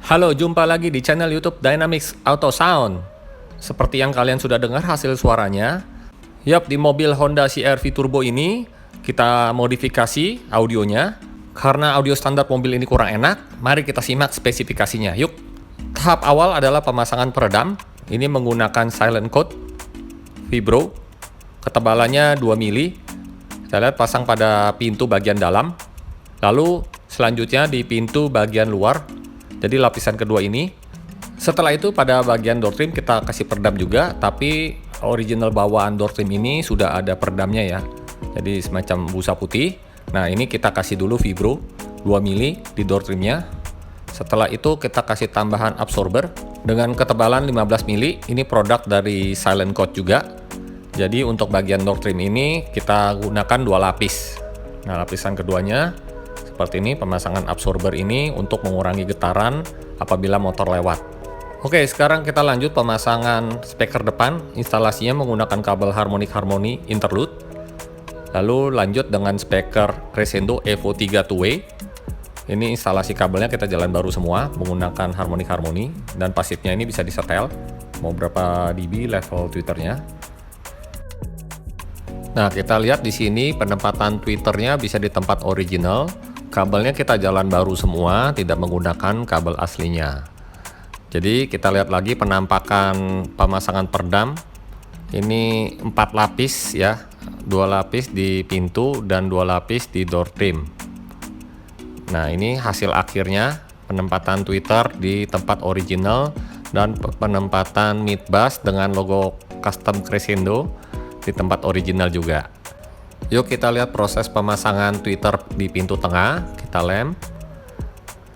Halo, jumpa lagi di channel YouTube Dynamics Auto Sound. Seperti yang kalian sudah dengar hasil suaranya, di mobil Honda CR-V Turbo ini kita modifikasi audionya. Karena audio standar mobil ini kurang enak, mari kita simak spesifikasinya. Yuk. Tahap awal adalah pemasangan peredam. Ini menggunakan Silent Code Vibro. Ketebalannya 2 mili. Kita lihat pasang pada pintu bagian dalam. Lalu selanjutnya di pintu bagian luar. Jadi lapisan kedua ini. Setelah itu pada bagian door trim kita kasih peredam juga, tapi original bawaan door trim ini sudah ada peredamnya ya. Jadi semacam busa putih. Nah, ini kita kasih dulu vibro 2 mili di door trimnya. Setelah itu kita kasih tambahan absorber dengan ketebalan 15 mili. Ini produk dari Silent Code juga. Jadi untuk bagian door trim ini kita gunakan 2 lapis. Nah, lapisan keduanya seperti ini, pemasangan absorber ini untuk mengurangi getaran apabila motor lewat. Oke, sekarang kita lanjut pemasangan speaker depan. Instalasinya menggunakan kabel harmoni interlude. Lalu lanjut dengan speaker Crescendo Evo 3 2-way. Ini instalasi kabelnya kita jalan baru semua menggunakan harmoni dan pasifnya ini bisa disetel mau berapa dB level tweeternya. Nah, kita lihat di sini penempatan tweeternya bisa di tempat original. Kabelnya kita jalan baru semua, tidak menggunakan kabel aslinya. Jadi kita lihat lagi penampakan pemasangan peredam. Ini 4 lapis ya, 2 lapis di pintu dan 2 lapis di door trim. Nah, ini hasil akhirnya penempatan tweeter di tempat original dan penempatan mid bass dengan logo custom Crescendo di tempat original juga. Yuk kita lihat proses pemasangan tweeter di pintu tengah. Kita lem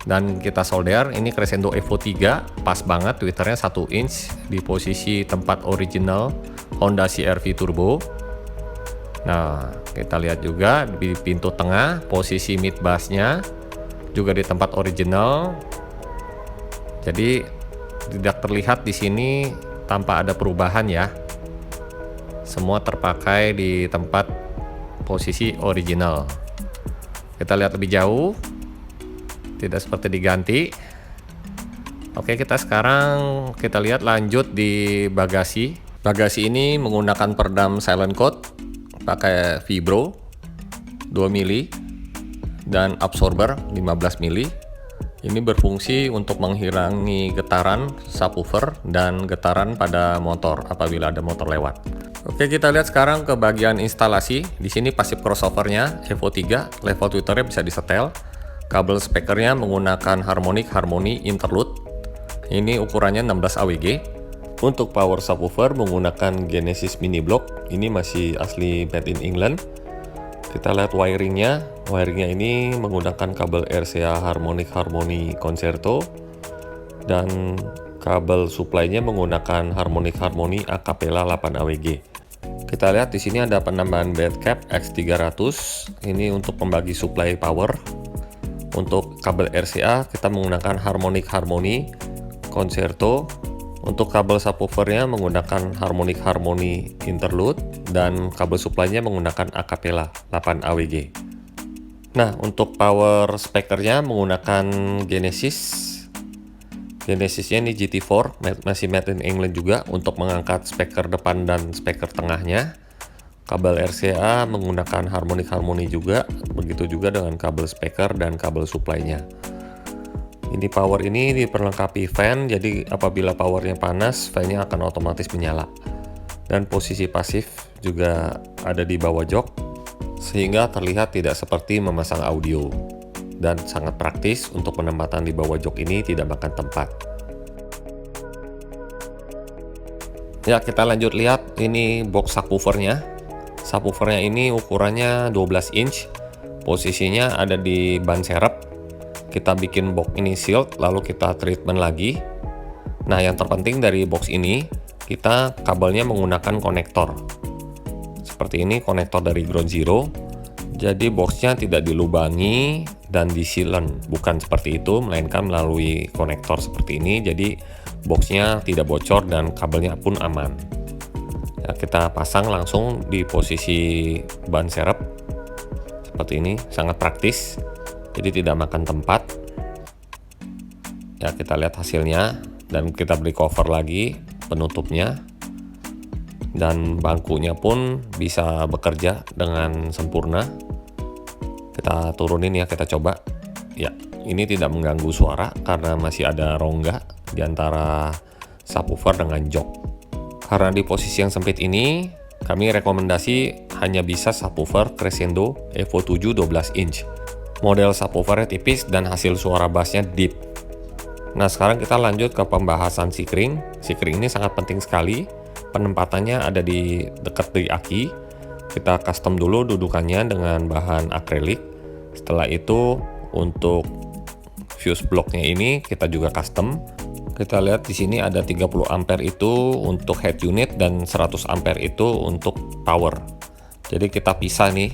dan kita solder. Ini Crescendo Evo 3, pas banget tweeternya 1 inch di posisi tempat original Honda CR-V Turbo. Nah, kita lihat juga di pintu tengah posisi mid bassnya juga di tempat original. Jadi tidak terlihat di sini tanpa ada perubahan ya. Semua terpakai di tempat posisi original. Kita lihat lebih jauh, tidak seperti diganti. Oke, kita lihat lanjut di bagasi. Bagasi ini menggunakan peredam Silent Code, pakai vibro 2 mili dan absorber 15 mili. Ini berfungsi untuk menghilangi getaran subwoofer dan getaran pada motor apabila ada motor lewat. Oke, kita lihat sekarang ke bagian instalasi. Di sini pasif crossovernya Evo 3, level tweeternya bisa disetel. Kabel speakernya menggunakan harmoni interlude. Ini ukurannya 16 AWG. Untuk power subwoofer menggunakan Genesis mini block. Ini masih asli made in England. Kita lihat wiringnya. Wiringnya ini menggunakan kabel RCA harmoni concerto dan kabel supply-nya menggunakan harmoni acapella 8 AWG. Kita lihat di sini ada penambahan bed cap X300. Ini untuk pembagi supply power. Untuk kabel RCA kita menggunakan harmoni concerto. Untuk kabel subwoofernya menggunakan harmoni interlude dan kabel supply-nya menggunakan acapella 8 AWG. Nah, untuk power speakernya menggunakan Genesisnya ini GT4, masih made in England juga untuk mengangkat speaker depan dan speaker tengahnya. Kabel RCA menggunakan harmoni juga, begitu juga dengan kabel speaker dan kabel supply-nya. Ini power ini diperlengkapi fan, jadi apabila powernya panas, fan-nya akan otomatis menyala. Dan posisi pasif juga ada di bawah jok, sehingga terlihat tidak seperti memasang audio. Dan sangat praktis untuk penempatan di bawah jok ini tidak makan tempat. Ya, kita lanjut lihat ini box subwoofernya. Subwoofernya ini ukurannya 12 inch. Posisinya ada di ban serep. Kita bikin box ini sealed, lalu kita treatment lagi. Nah, yang terpenting dari box ini, kita kabelnya menggunakan konektor. Seperti ini konektor dari Ground Zero. Jadi boxnya tidak dilubangi dan disilen, bukan seperti itu, melainkan melalui konektor seperti ini. Jadi boxnya tidak bocor dan kabelnya pun aman. Ya, kita pasang langsung di posisi ban serep seperti ini, sangat praktis. Jadi tidak makan tempat. Ya, kita lihat hasilnya dan kita beri cover lagi penutupnya. Dan bangkunya pun bisa bekerja dengan sempurna. Kita turunin ya, kita coba. Ya, ini tidak mengganggu suara karena masih ada rongga di antara subwoofer dengan jok. Karena di posisi yang sempit ini, kami rekomendasi hanya bisa subwoofer Crescendo Evo 7 12 inch. Model subwoofernya tipis dan hasil suara bassnya deep. Nah, sekarang kita lanjut ke pembahasan sikring. Sikring ini sangat penting sekali. Penempatannya ada di dekat di aki. Kita custom dulu dudukannya dengan bahan akrilik. Setelah itu untuk fuse blocknya ini kita juga custom. Kita lihat di sini ada 30 ampere itu untuk head unit dan 100 ampere itu untuk power. Jadi kita pisah nih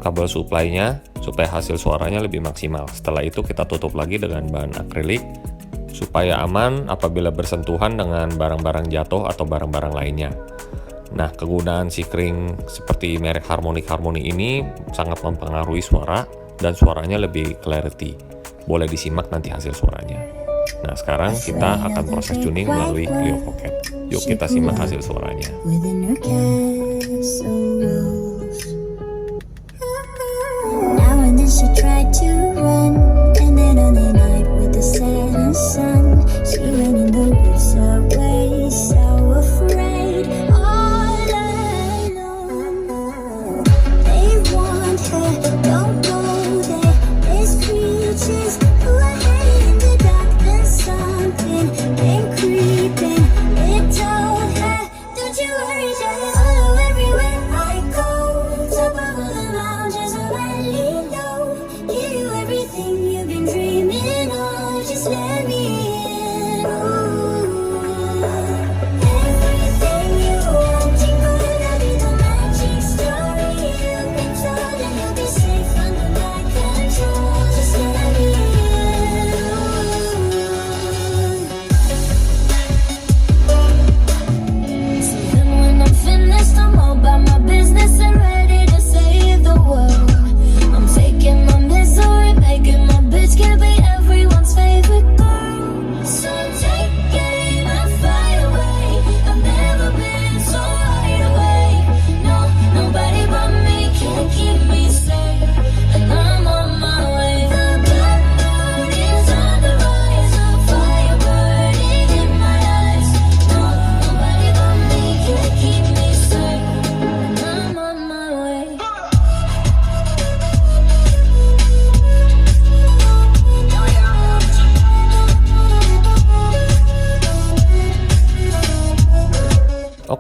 kabel supply-nya supaya hasil suaranya lebih maksimal. Setelah itu kita tutup lagi dengan bahan akrilik supaya aman apabila bersentuhan dengan barang-barang jatuh atau barang-barang lainnya. Nah, kegunaan sikring seperti merek Harmonic ini sangat mempengaruhi suara dan suaranya lebih clarity. Boleh disimak nanti hasil suaranya. Nah, sekarang kita akan proses tuning melalui Clio Pocket. Yuk kita simak hasil suaranya.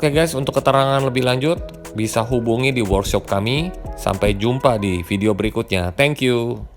Oke guys, untuk keterangan lebih lanjut bisa hubungi di workshop kami. Sampai jumpa di video berikutnya. Thank you.